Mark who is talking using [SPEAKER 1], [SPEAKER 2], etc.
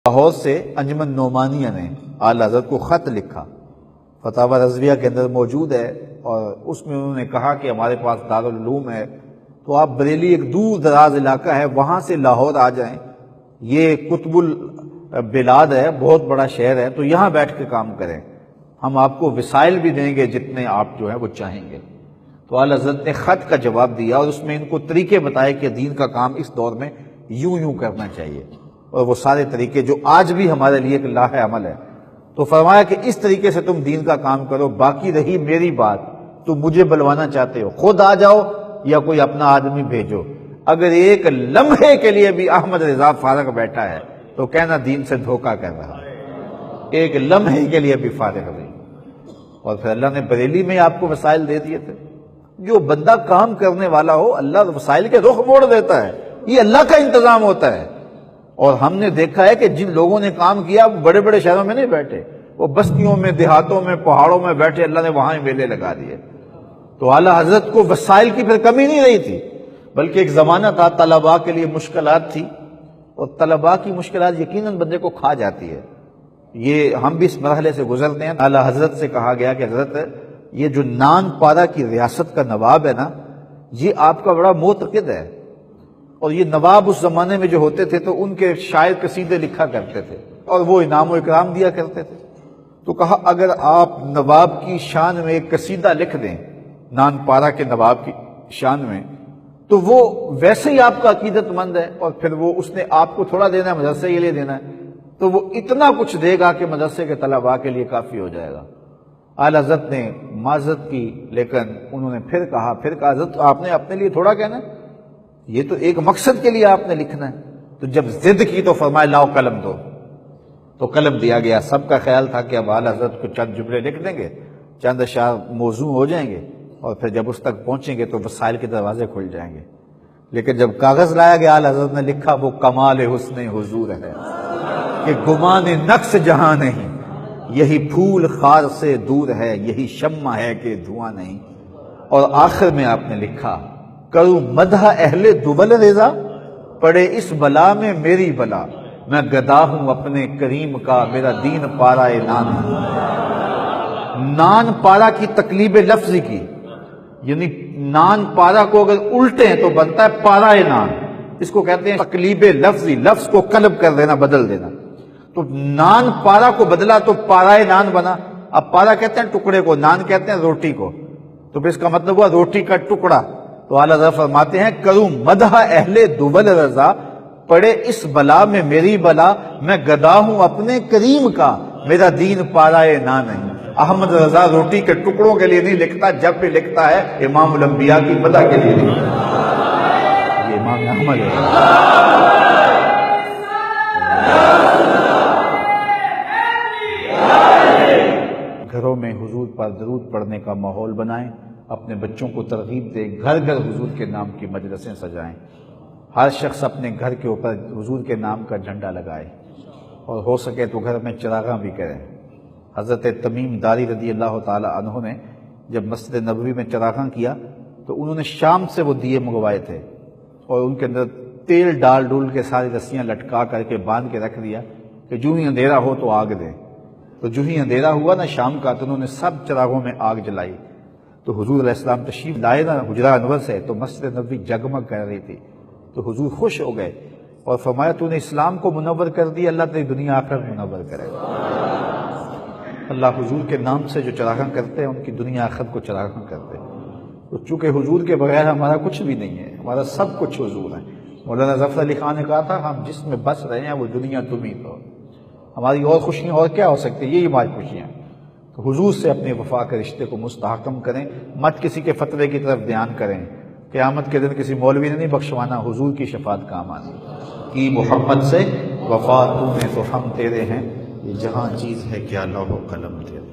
[SPEAKER 1] لاہور سے انجمن نعمانیہ نے اعلیٰ حضرت کو خط لکھا، فتاوی رضویہ کے اندر موجود ہے، اور اس میں انہوں نے کہا کہ ہمارے پاس دارالعلوم ہے، تو آپ بریلی ایک دور دراز علاقہ ہے، وہاں سے لاہور آ جائیں، یہ قطب البلاد ہے، بہت بڑا شہر ہے، تو یہاں بیٹھ کے کام کریں، ہم آپ کو وسائل بھی دیں گے جتنے آپ جو ہیں وہ چاہیں گے۔ تو اعلیٰ حضرت نے خط کا جواب دیا اور اس میں ان کو طریقے بتائے کہ دین کا کام اس دور میں یوں کرنا چاہیے، اور وہ سارے طریقے جو آج بھی ہمارے لیے ایک لاہ عمل ہے۔ تو فرمایا کہ اس طریقے سے تم دین کا کام کرو، باقی رہی میری بات، تم مجھے بلوانا چاہتے ہو خود آ جاؤ یا کوئی اپنا آدمی بھیجو، اگر ایک لمحے کے لیے بھی احمد رضا فارغ بیٹھا ہے تو کہنا دین سے دھوکہ کر رہا ہے، ایک لمحے کے لیے بھی فارغ نہیں۔ اور پھر اللہ نے بریلی میں آپ کو وسائل دے دیے تھے۔ جو بندہ کام کرنے والا ہو اللہ وسائل کے رخ موڑ دیتا ہے، یہ اللہ کا انتظام ہوتا ہے۔ اور ہم نے دیکھا ہے کہ جن لوگوں نے کام کیا وہ بڑے بڑے شہروں میں نہیں بیٹھے، وہ بستیوں میں، دیہاتوں میں، پہاڑوں میں بیٹھے، اللہ نے وہاں ہی میلے لگا دیے۔ تو اعلیٰ حضرت کو وسائل کی پھر کمی نہیں رہی تھی، بلکہ ایک زمانہ تھا طلباء کے لیے مشکلات تھی، اور طلباء کی مشکلات یقیناً بندے کو کھا جاتی ہے۔ یہ ہم بھی اس مرحلے سے گزرتے ہیں۔ اعلیٰ حضرت سے کہا گیا کہ حضرت یہ جو نان پارا کی ریاست کا نواب ہے نا، یہ آپ کا بڑا معتقد ہے، اور یہ نواب اس زمانے میں جو ہوتے تھے تو ان کے شاعر قصیدے لکھا کرتے تھے اور وہ انعام و اکرام دیا کرتے تھے۔ تو کہا اگر آپ نواب کی شان میں ایک قصیدہ لکھ دیں، نان پارا کے نواب کی شان میں، تو وہ ویسے ہی آپ کا عقیدت مند ہے، اور پھر وہ اس نے آپ کو تھوڑا دینا ہے، مدرسے کے لیے دینا ہے، تو وہ اتنا کچھ دے گا کہ مدرسے کے طلباء کے لیے کافی ہو جائے گا۔ اعلیٰ حضرت نے معذرت کی، لیکن انہوں نے پھر کہا حضرت آپ نے اپنے لیے تھوڑا کہنا ہے، یہ تو ایک مقصد کے لیے آپ نے لکھنا ہے۔ تو جب ضد کی تو فرمایا لاؤ قلم دو، تو قلم دیا گیا۔ سب کا خیال تھا کہ اب اعلیٰ حضرت کو چند جملے لکھ دیں گے، چند اشعار موزوں ہو جائیں گے، اور پھر جب اس تک پہنچیں گے تو وسائل کے دروازے کھل جائیں گے۔ لیکن جب کاغذ لایا گیا اعلیٰ حضرت نے لکھا وہ کمال حسن حضور ہے کہ گمان نقص جہاں نہیں، یہی پھول خار سے دور ہے، یہی شمع ہے کہ دھواں نہیں۔ اور آخر میں آپ نے لکھا کروں مدح اہل دول رضا، پڑے اس بلا میں میری بلا، میں گدا ہوں اپنے کریم کا، میرا دین پارا نان ہے۔ نان پارا کی تقلیب لفظی کی، یعنی نان پارا کو اگر الٹے ہیں تو بنتا ہے پارا نان، اس کو کہتے ہیں تقلیب لفظی، لفظ کو قلب کر دینا، بدل دینا۔ تو نان پارا کو بدلا تو پارا نان بنا۔ اب پارا کہتے ہیں ٹکڑے کو، نان کہتے ہیں روٹی کو، تو پھر اس کا مطلب ہوا روٹی کا ٹکڑا۔ تو اعلیٰ حضرت فرماتے ہیں کروں مدح اہل دول رضا، پڑے اس بلا میں میری بلا، میں گدا ہوں اپنے کریم کا، میرا دین پارا نان نہیں۔ احمد رضا روٹی کے ٹکڑوں کے لیے نہیں لکھتا، جب بھی لکھتا ہے امام الانبیاء کی مدح کے لیے لکھتا ہے۔ یہ امام احمد ہے۔ گھروں میں حضور پر درود پڑھنے کا ماحول بنائیں، اپنے بچوں کو ترغیب دیں، گھر گھر حضور کے نام کی مجلسیں سجائیں، ہر شخص اپنے گھر کے اوپر حضور کے نام کا جھنڈا لگائے، اور ہو سکے تو گھر میں چراغاں بھی کریں۔ حضرت تمیم داری رضی اللہ تعالی عنہ نے جب مسجد نبوی میں چراغاں کیا تو انہوں نے شام سے وہ دیے منگوائے تھے، اور ان کے اندر تیل ڈال ڈول کے ساری رسیاں لٹکا کر کے باندھ کے رکھ دیا کہ جو ہی اندھیرا ہو تو آگ دیں۔ تو جو ہی اندھیرا ہوا نا شام کا تو انہوں نے سب چراغوں میں آگ جلائی۔ تو حضور علیہ السلام تشریف لائے نا حجرہ انور سے، تو مسجد نبوی جگمگ کر رہی تھی، تو حضور خوش ہو گئے اور فرمایا تو نے اسلام کو منور کر دی، اللہ تیری دنیا آخرت منور کرے۔ اللہ حضور کے نام سے جو چراغاں کرتے ہیں ان کی دنیا آخرت کو چراغاں کرتے ہیں۔ تو چونکہ حضور کے بغیر ہمارا کچھ بھی نہیں ہے، ہمارا سب کچھ حضور ہے۔ مولانا ظفر علی خان نے کہا تھا ہم جس میں بس رہے ہیں وہ دنیا تم ہی تو، ہماری اور خوشیاں اور کیا ہو سکتی، یہی ہماری خوشیاں۔ تو حضور سے اپنے وفا کے رشتے کو مستحکم کریں، مت کسی کے فتوے کی طرف دھیان کریں۔ قیامت کے دن کسی مولوی نے نہیں بخشوانا، حضور کی شفاعت کام آنی۔ کی محمد سے وفا تو میں تو ہم تیرے ہیں، یہ جہاں چیز ہے کیا لوح و قلم تیرے۔